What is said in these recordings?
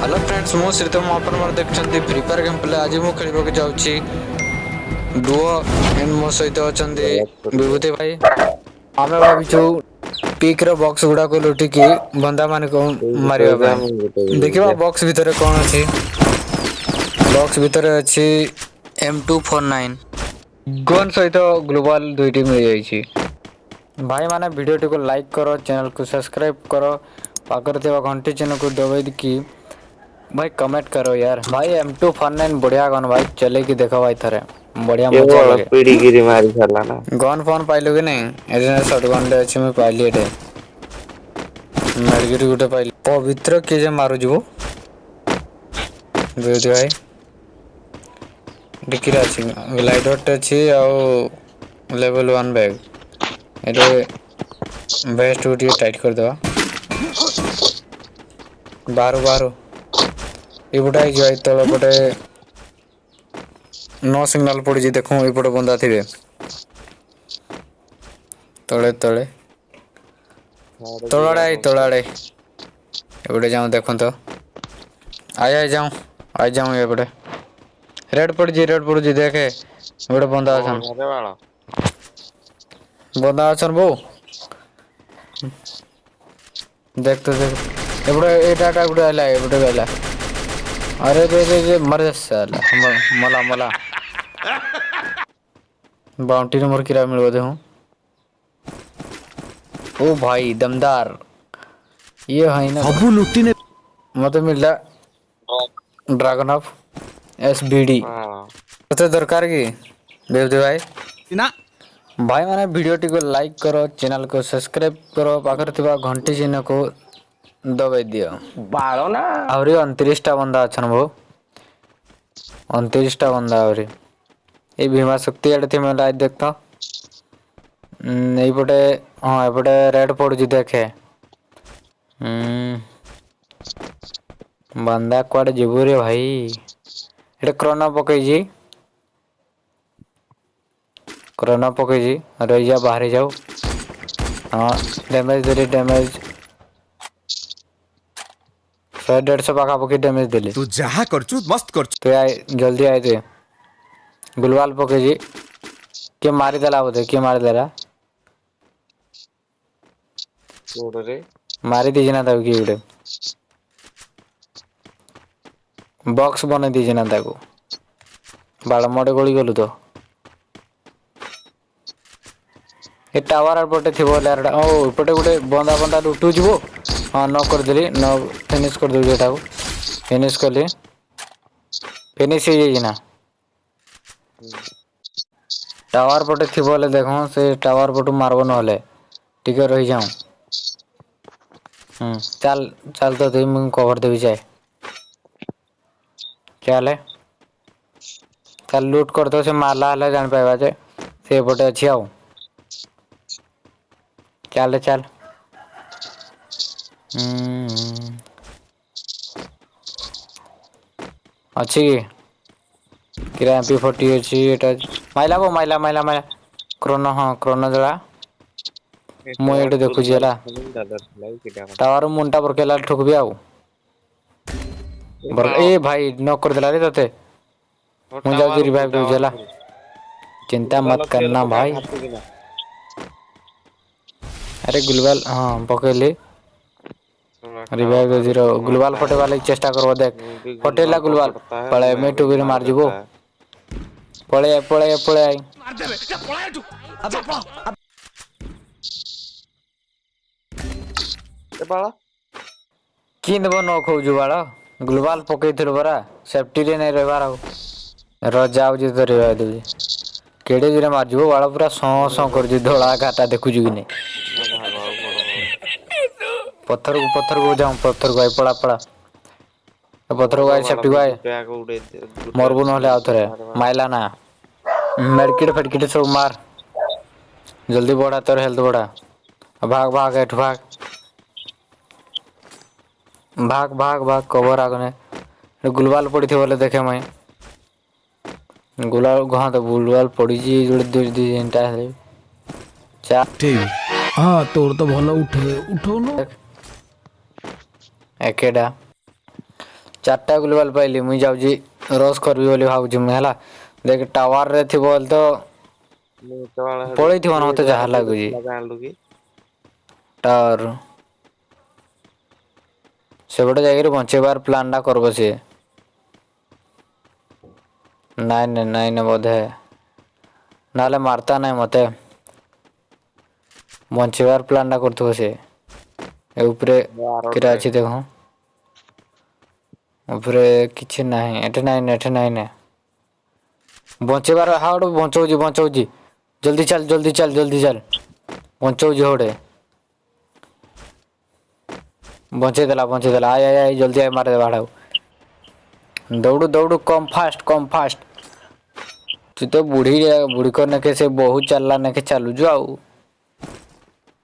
Hello friends मु श्रीतम अपन मोर देखछन्ती free fire game play आज मु खेलिबो के जाउची डुओ एंड मो सहित अछन्ती विभूति भाई आमे भाबिछु पीक रो बॉक्स गुडा को लुटी की बंदा माने को मारिबा भाई देखिबा बॉक्स भीतर कोन अछि बॉक्स भीतर अछि M249 गन सहित ग्लोबल दुईटी मिल जाईछि भाई माने वीडियो को लाइक करो चैनल को सब्सक्राइब करो पाकर देवा घंटी चिन्ह को दबाई की भाई कमेंट करो यार भाई M249 बढ़िया गन भाई चले की देखो भाई थरे बढ़िया मजा लगे पीड़ीगिरी मारी साला ना गन फोन पाइलु कि नहीं एजे शॉट गन ले अछि मैं पाइली एटे मेडगिरी गुटे पाइली पवित्र के जे मारू जबो बेउटी भाई डिकिरा अछि ग्लाइडर टे अछि आ लेवल 1 बैग एटे बेस्ट गुटी टाइट कर दवा बारो एबुटा ही जाई तळ पटे नो सिग्नल पड़ी जी देखो एपटे बंदा थिबे तळे तळाड़े एबडे जाऊं देखो तो आय जाऊं एबडे रेड पड़ जी देखे गोटे बंदा अछन बंदा अछन बो देख तो देख एबडे एटा गुटे आइला एबडे आइला अरे रे मर जा साला मला बाउंटी नंबर किरा मिलबो दे हूं ओ भाई दमदार ये है ना सबू लुटी ने मते मिलला ड्रैगन ऑफ SBD तो दरकार की देवदेव भाई ना भाई माने वीडियो टी को लाइक करो चैनल को सब्सक्राइब करो पाखर थिबा घंटी चिन्ह को दबाई दियो बाळो ना आवरी 29 टा बंदा अछन भो 29 टा बंदा आवरी ए भीमा शक्ति आडे थे मैं लाइव देखता एपटे हाँ एपटे रेड पड़ुची देखे बंदा कुआडे जिबु रे भाई एटे क्रोनो पकई जी रही जा बाहर जाओ हाँ डैमेज देली डैमेज 100-150 पाखापाखि डैमेज देली तू जहा करचु मस्त करचु तो आए जल्दी आए थे गुलवाल पकई जी के मारी देला बोधे के मारी देला मारी दीजिए ना ताकि उड़े बॉक्स बने दीजिए ना ताकू बाल मोड़े गोली गलु तो ए टावर पटे थी बोले ओ पटे गोटे बंदा लुटू जीवो हाँ न कर देली न फिनिश कर दे जेटा फिनिश करली फिनिश हो जाई ना टावर पटे थी बोले देखो से टावर पटू मारबो नहले टिके रही जाऊं चल तो तुम मुझे कवर देवी जाए चल लूट कर दो से मारला हले जान पाइबा जे से पटे अछि आउ चल अच्छी किरा MP40 अछि एटा माइला क्रोनो हाँ क्रोनो जला मु एटे देखु जेला टावर मुंडा पर केला ठुकबी आउ ए भाई नॉक कर देला रे तते मु जाऊ रिवाइव दउ जेला चिंता मत करना भाई अरे गुलवाल हाँ पकेली रिवाइव जीरो गुलवाल फटे वाले चेष्टा करबो देख फटेला गुलवाल पळे में टू भी मार जीवो पळे मार दे रे पळा तू अबे ए बाळा किन बो नो खोजु बाळा गुलवाल पके थिर बरा सेफ्टी रे नै रहबार र जाऊ जे तो रिवाइव देबी केड़े जिरे मार जीवो बाळा पूरा सौ कर जी धोला घाटा देखु जी ने पत्थर को जाऊं पत्थर को पड़ा पत्थर को आए सेफ्टी को आए मरबो नहले आउ थरे माइला ना मेडकिट सब मार जल्दी बढ़ा तोर हेल्थ बढ़ा भाग एठ भाग कवर आगने गुलवाल पड़ी थे बोले देखे मैं गुलाल हाँ तो गुलवाल पड़ी जी जोड़े दो घंटा है चा हाँ तोर तो भलो उठो न एकेडा चारटा ग्लोबाल पाइली मुई जाउजी रस करबी बोली भाବୁची मुई ହେଲା देख टावर रे थिबो बोल तो ମୁଁ ଯେତେବେଳେ ହେଠୁ ପଳେଇଥିବ ତୁ ନା ମତେ ଯାହା ଏଗାର କୋଉଠି ଲାଗୁଛି ଥିଲା ଜାଣିଲୁ କି? टावर ସେପଟେ ଯାଇକିରି ବଞ୍ଚେଇବାର ପ୍ଲାନ୍ ଟା କରବ ସିଏ ନାଇଁ ବୋଧେ ନହେଲେ ମାରତା ନାହିଁ ମତେ ବଞ୍ଚିବାର ପ୍ଲାନ୍ ଟା କରୁଥିବ ସେ ଏ ଉପରେ କିରା ବାରଟାରେ ଅଛି ଦେଖ ଉପରେ କିଛି ନାହିଁ ଏଠି ନାଇଁ ବଞ୍ଚେଇବାର ହାଉଡୁ ବଞ୍ଚଉଛି ଜଲ୍ଦି ଚାଲ ବଞ୍ଚଉଛି ହଉଡେ ବଞ୍ଚେଇଦେଲା ଆଇ ଜଲ୍ଦି ଆଇ ମାରିଦେବା ହାଡ଼ାକୁ ଦୌଡୁ କମ୍ ଫାଷ୍ଟ ତୁ ତ ବୁଢୀ କ ନେଖେ ସେ ବହୁତ ଚାଲିଲା ନେଖେ ଚାଲୁଛୁ ଆଉ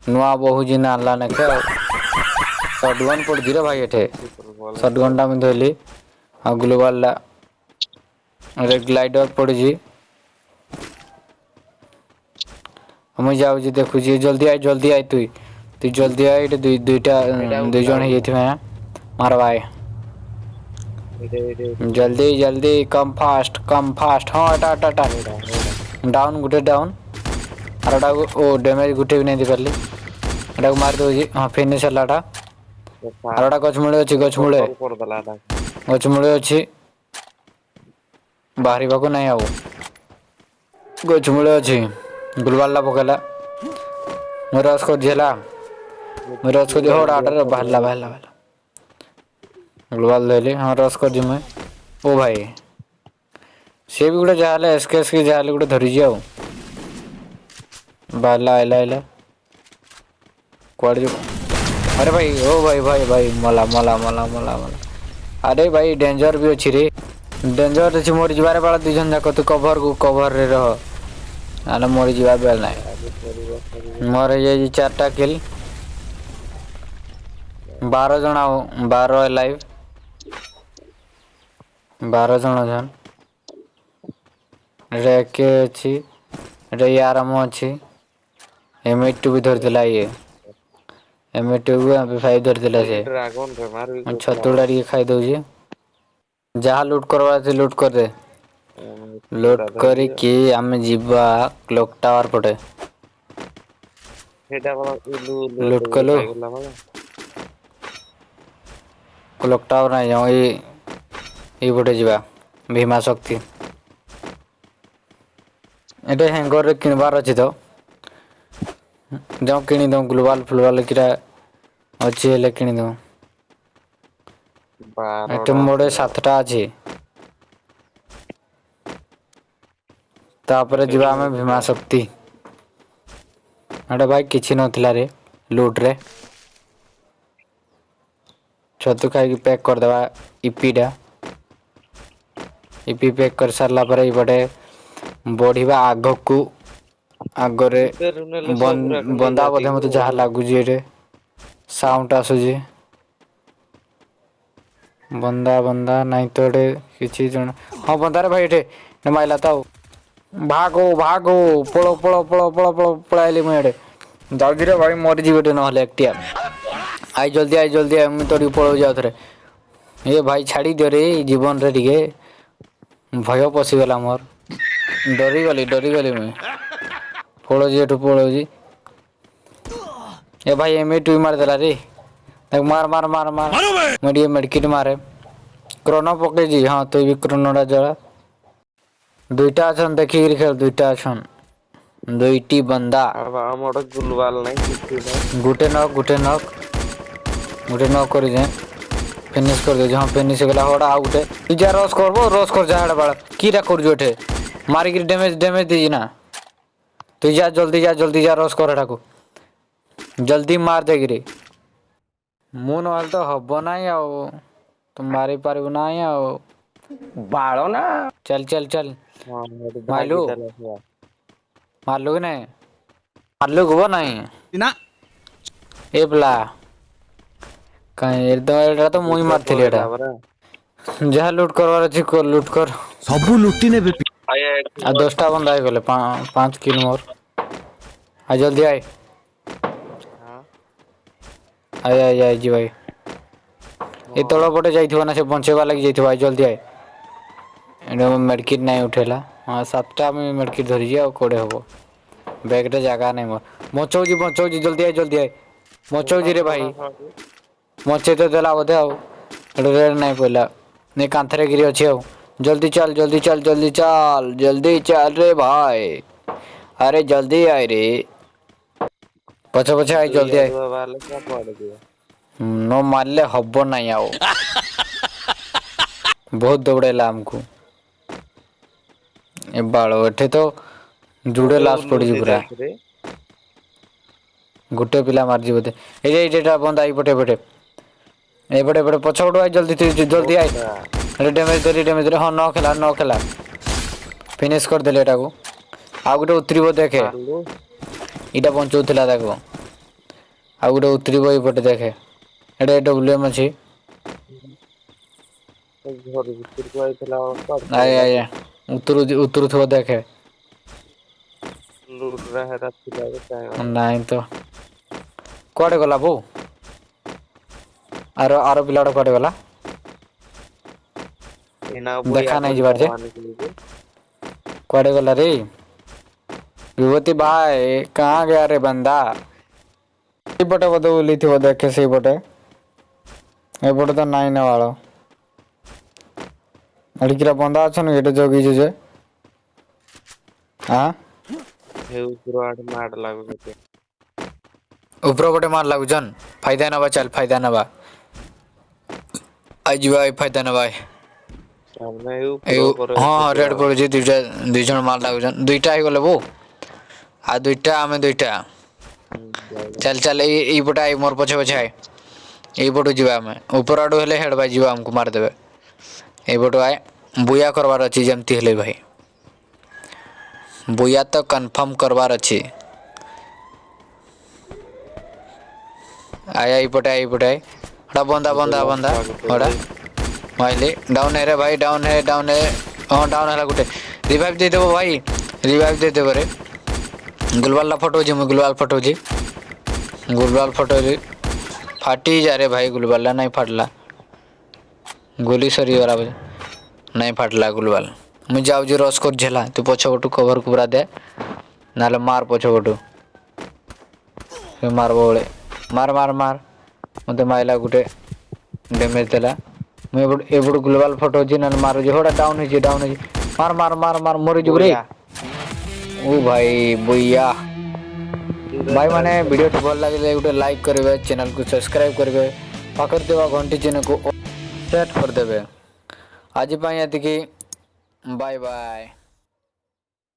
ନୂଆ ବୋହୂ ଜିନା ଆଣିଲା ନେଖେ ଆଉ ସଟଗନ୍ ପଡିଛିରେ ଭାଇ ଏଠେ ଫୁଟବଲ ସଟଗନ୍ ଟା ମୁଁ ଧଇଲି ଆଉ ଗ୍ଲୋବାଲ ଟା ଗ୍ଲାଇଡର ପଡିଛି ମୁଇଁ ଯାଉଛି ଦେଖୁଛି ଜଲ୍ଦି ଆଇ ତୁଇ ଜଲ୍ଦି ଆଇ ଏଠି ଦୁଇଟା ଏଇଟା ଦୁଇ ଉଠା ଜଣ ଉଠା ହେଇଯାଇଥିବେ ମାରବା ଆଏ ଜଲ୍ଦି କମ୍ ଫାଷ୍ଟ ହଁ ଏଟା ହେଇଟା ଡାଉନ୍ ଗୋଟେ ଡାଉନ୍ ଆରଟାକୁ ଓ ଡ୍ୟାମେଜ୍ ଗୋଟେ ବି ନାଇଁ ଦେଇପାରିଲି ଏଟାକୁ ମାରି ଦେଉଛି ହଁ ଫିନିସ୍ ହେଲାଟା ଆରଟା ଗଛ ମୂଳେ ଅଛି ଟୋଟଲ କରିଦେଲା ଏଟା ଗଛ ମୂଳେ ଅଛି ବାହାରିବାକୁ ନାଇଁ ଆଉ ଗଛ ମୂଳେ ଅଛି ଗୁଲବାଲ ପକେଇଲା ମୁଁ ରସ୍ କରିଛି ହେଲା ହଟାରେ ବାହାରିଲା ଗ୍ଲୋବାଲ ଧଇଲି ହଁ ରସ୍ କରିଛି ମୁଇଁ ଓ ଭାଇ ସିଏ ବି ଗୋଟେ ଯାହାହେଲେ ଏସ୍କେ ଯାହାହେଲେ ଗୋଟେ ଧରିଛି ଆଉ ଆଇଲା କୁଆଡେ ଯିବ ଆରେ ଭାଇ ଓ ଭାଇ ମଲା ଆରେ ଭାଇ ଡେଞ୍ଜର ବି ଅଛି ରେ ଡେଞ୍ଜର ଅଛି ମୋରି ଯିବାରେ ବାଳ ଦି ଜଣ ଯାକ ତୁ କଭରରେ ରହ ନହେଲେ ମରିଯିବା ବେଳ ନାହିଁ ମୋର ହେଇଯାଇଛି 4ଟା କିଲ୍ 12 ଜଣ ଆଉ 12 ଲାଇଭ୍ 12 ଜଣ ଏଟା ଏକେ ଅଛି ଏଟା ଆରାମ ଅଛି M82 ବି ଧରିଥିଲା ଇଏ M82 ଧରିଥିଲା ସେ ଡ୍ରାଗନ ରେ ମାରିବି କହୁଥିଲା ବା ଛତୁଟା ଟିକେ ଖାଇଦଉଛି ଯାହା ଲୁଟ୍ କରବାର ଅଛି ଲୁଟ୍ କରିଦେ ପୁରା ଲୁଟ୍ ଧଇଲି ଆଉ କରିକି ଆମେ ଯିବା କ୍ଲକ୍ ଟାୱାର ପଟେ ସେଇଟା ଲୁଟ୍ କଲୁ ପାଇଗଲା ବା କ୍ଲକ୍ ଟାୱାର ନାହିଁ ଯାଉ ଏଇପଟେ ଯିବା ଭୀମା ଶକ୍ତି ଏଟେ ହ୍ୟାଙ୍ଗରରେ କିଣିବାର ଅଛି ତ କିଣିଦଉ ଗ୍ଲୋବାଲ କିରା ଅଛି ହେଲେ କିଣିଦଉ ଏଟେ ବାରଟା ମୋଟେ ଥିଲା 7ଟା ଅଛି ତାପରେ ଯିବା ଆମେ ଭୀମା ଶକ୍ତି ଏଟେ ଭାଇ କିଛି ନଥିଲା ରେ ଲୁଟ୍ରେ ଛତୁ ଖାଇକି ପ୍ୟାକ୍ କରିଦେବା ଇପିଟା ଇପି ପ୍ୟାକ୍ କରିସାରିଲା ପରେ ଏଇପଟେ ବଢ଼ିବା ଆଗକୁ ଆଗରେ ଭିତରୁ ନେଲେ ସବୁରାକ ବନ୍ଦା ବୋଧେ ନେଇଯାଇଥିବୁ ମୋତେ ଯାହା ହେଲା ଲାଗୁଛି ଏଠି ସାଉଣ୍ଡ ଆସୁଛି ବନ୍ଦା ନାଇଁ ତ ଏଟେ କିଛି ଜଣ ହଁ ବନ୍ଦାରେ ଭାଇ ଏଠେ ମାଇଲା ତ ଆଉ ଭାଗ ପଳାଇଲି ମୁଇଁ ଏଡେ ଯାଉଛିରେ ଭାଇ ମରିଯିବି ଏଠେ ନହେଲେ ଏକୁଟିଆ ଆଇ ଜଲ୍ଦି ଆ ମୁଁ ତଡ଼ିକି ପଳଉଛି ଆଉଥରେ ଏ ଭାଇ ଛାଡ଼ି ଦିଅରେ ଜୀବନରେ ଟିକେ ଭୟ ପଶିଗଲା ମୋର ଡରିଗଲି ମୁଇଁ ପଳଉଛି ଏଠୁ ଏ ଭାଇ M82 ମାରିଦେଲା ରେ ତାକୁ ମାର मारो बे ମୁଁ ଟିକେ ମେଡିକିଟ ମାରେ କ୍ରୋନୋ ପକେଇଛି ହଁ ତୁ ବି କ୍ରୋନୋଟା ଜଳା ଦୁଇଟା ଅଛନ୍ ଦେଖିକିରି ଖେଳ ଦୁଇଟା ଅଛନ୍ ଦୁଇଟି ବନ୍ଦା ଆମର ଗୁଲବାଲ ନାହିଁ କିଛି ନାହିଁ ଗୋଟେ ନକ୍ କରିଛେଁ ଫିନିଶ କରିଦେଉଛି ହଁ ଫିନିଶ ହେଇଗଲା ହଟା ଆଉ ଗୋଟେ ରସ୍ କର ଯାହାଡେ ବାଳ କିଟା କରୁଛୁ ଏଠେ ମାରିକିରି ଡ୍ୟାମେଜ ଦେଇଛି ନା ତୁଇ ଯା ଜଲ୍ଦି ଯା ରସ୍ କର ହେଟାକୁ ଜଲ୍ଦି ମାର ଦେଇକିରି ମୁଁ ନହେଲେ ତ ହବ ନାହିଁ ଆଉ ତୁ ମାରି ପାରିବୁ ନାହିଁ ଆଉ ବାଳ ନା ଚାଲ ହଁ ହେଠୁ ମାଇଲୁ ଭାଗିଦେଲା ଛୁଆ ମାରଲୁ କି ନାଇଁ ମାରଲୁ ଗୋ ନାହିଁ ना ଏ ପିଲା କାଇଁ ଏଇଟା ତ ମୁଇଁ ଭିତରେ ମାରିଥିଲି ଏଇଟା ପଳେଇଲା ପରା ଯାହା ଲୁଟ୍ କରବାର ଅଛି ଲୁଟ୍ କର सबू लुटी ने ଆଉ 10ଟା ବନ୍ଦା ହେଇଗଲେ 5 କିଲ୍ ମୋର ଆଉ ଜଲ୍ଦି ଆଏ ହଁ ଆଇ ଭାଇ ଏ ତଳ ପଟେ ଯାଇଥିବ ନା ସେ ବଞ୍ଚେଇବା ଲାଗି ଯାଇଥିବ ଆଇ ଜଲ୍ଦି ଆଏ ଏଇଟା ମେଡ଼କିଟ୍ ନାଇଁ ଉଠେଇଲା ହଁ 7ଟା ଆମେ ମେଡ଼କିଟ୍ ଧରିଛି ଆଉ କୋଉଠି ହବ ବ୍ୟାଗ୍ରେ ଜାଗା ନାହିଁ ମୋର ବଞ୍ଚଉଛି ଜଲ୍ଦି ଆଏ ବଞ୍ଚଉଛି ରେ ଭାଇ ବଞ୍ଚେଇ ତ ଦେଲା ବୋଧେ ଆଉ ଏଠି ରେଡ୍ ନାଇଁ ପଇଲା ନେ କାନ୍ଥରେ ଗିରି ଅଛି ଆଉ ଜଲ୍ଦି ଚାଲ ଜଲ୍ଦି ଚାଲ ରେ ଭାଇ ଆରେ ଜଲ୍ଦି ଆଏରେ ପଛେ ଆଇ ଦୁଇ ଜଲ୍ଦି ଆଏ ଆଡୁଆ ବାହାରିଲେ ସେ କୁଆଡେ ଯିବ? ନ ମାରିଲେ ହବ ନାହିଁ ଆଉ ବହୁତ ଦୌଡେଇଲା ଆମକୁ ଏ ବାଳ ଏଠି ତ ଯୁଡେ ଗୋଟେ ଲାଶ ପଡିଛି ଉଲୁଛି ପୁରା ଦେଖରେ ଗୋଟେ ପିଲା ମାରିଛି ବୋଧେ ଏଇଟା ବନ୍ଦା ଏଇପଟେ ପଛ ପଟୁ ଜଲ୍ଦି ଆଏ ପକା ଡ୍ୟାମେଜ ହଁ ନ ଖେଲା ଫିନିଶ କରିଦେଲେ ଏଟାକୁ ଆଉ ଗୋଟେ ଉତରିବ ଦେଖେ ମାରିଲୁ ଏଇଟା ବଞ୍ଚଉଥିଲା ତାକୁ ଆଉ ଗୋଟେ ଉତରିବ ଏଇପଟେ ଦେଖେ ଏଟା WM ଅଛି ଘର ଭିତରକୁ ଆଇଥିଲା କୁଆଡେ ଆଜ୍ଞା ପଳେଇଲା ଆଜ୍ଞା କି? ଉତରୁଥିବ ଦେଖେ ଲୁଟରା ହେରା ଥିଲା ଯେ କାଇଁ ଆଉ ନାଇଁ ତ କୁଆଡେ ଗଲା ବୋ ଆର ପିଲାଟା କୁଆଡେ ଗଲା ଏଇନା ଦେଖା ବୁଇଆ ନାଇଁ କରି ଯିବାର ଯେ ପାରବାନି ଯେ କୁଆଡେ ଗଲା ରେ ବିଭୂତି ଭାଇ କାହା ଗୟା ରେ ବନ୍ଦା ସେଇପଟେ ବୋଧେ ଓହ୍ଲେଇଥିବ ଦେଖେ ସେଇପଟେ ଏପଟେ ତ ନାଇଁ ନା ବାଳ ଏଠି କିରା ବନ୍ଦା ଅଛନ୍ ଏଠି ଜଗିଛୁ ଯେ ଆଁ ହେ ଉପର ଆଡେ ମାଡ ଲାଗୁଛି ଉପର ପଟେ ମାର ଲାଗୁଛନ୍ ଫାଇଦା ନବା ଚାଲ ଫାଇଦା ନବା ଆଇ ଯିବା ଫାଇଦା ନବା ଆମେ ଏଇ ଉପର ଉପରେ ହଁ ଅଛୁ ପୁରା ରେଡ ପଡୁଛି ଦୁଇ ଜଣ ମାର ଲାଗୁଛନ୍ ଦୁଇଟା ହେଇଗଲେ ବୋ ଆଉ ଦୁଇଟା ଆମେ ଦୁଇଟା ଚାଲ ଏଇପଟେ ଆଇ ମୋର ପଛେ ଆଏ ଏଇପଟୁ ଯିବା ଆମେ ଉପର ଆଡୁ ହେଲେ ହେଡ଼ ବାଇ ଯିବା ଆମକୁ ମାରିଦେବେ ଏଇପଟୁ ଆଏ ବୁୟା କରବାର ଅଛି ଯେମିତି ହେଲେ ଭାଇ ବୁୟା ତ କନଫର୍ମ କରବାର ଅଛି ଏଇପଟେ ଏଟା ବନ୍ଦା ଗୋଟେ ହଡ଼ା ମାଇଲି ଡାଉନ ହେରେ ଭାଇ ଡାଉନ ହଁ ଡାଉନ ହେଲା ଗୋଟେ ରିଭାଇଭ ଦେଇଦେବ ଭାଇ ରିଭାଇଭ ଦେଇଦେବରେ ଗୁଲବାଲ ଫଟୋଉଛି ମୁଁ ଗୁଲବାଲ ଫଟୋରେ ଫାଟି ଯାରେ ଭାଇ ଗୁଲବାଲା ନାଇଁ ଫାଟିଲା ଗୁଲି ସରିଗଲା ବୋଧେ ନାଇଁ ଫାଟିଲା ଗୁଲବାଲ ମୁଁ ଯାଉଛି ରସ୍ କରୁଛି ହେଲା ତୁ ପଛ ପଟୁ କଭରକୁ ପୁରା ଦେ ନହେଲେ ମାର ପଛ ପଟୁ ମାରବ ବେଳେ ମାର ମତେ ମାଇଲା ଗୋଟେ ଡ୍ୟାମେଜ ଦେଲା ମୁଁ ଏପଟୁ ଗ୍ଲୋବାଲ ଫଟୋ ଅଛି ନହେଲେ ମାରୁଛି ହଟା ଡାଉନ ହେଇଛି ମାର ମରିଯିବୁ ରେ ବୋୟା ଓ ଭାଇ ବୁୟା ଦୂର ଭାଇ ମାନେ ଚାଲ ଭିଡ଼ିଓଟି ଭଲ ଲାଗିଲେ ଗୋଟେ ଲାଇକ୍ କରିବେ ଚ୍ୟାନେଲକୁ ସବସ୍କ୍ରାଇବ୍ କରିବେ ପାଖରେ ଥିବା ଘଣ୍ଟି ଚିହ୍ନକୁ ସେଟ୍ କରିଦେବେ ଆଜି ପାଇଁ ଏତିକି ବାଏ ବାଏ।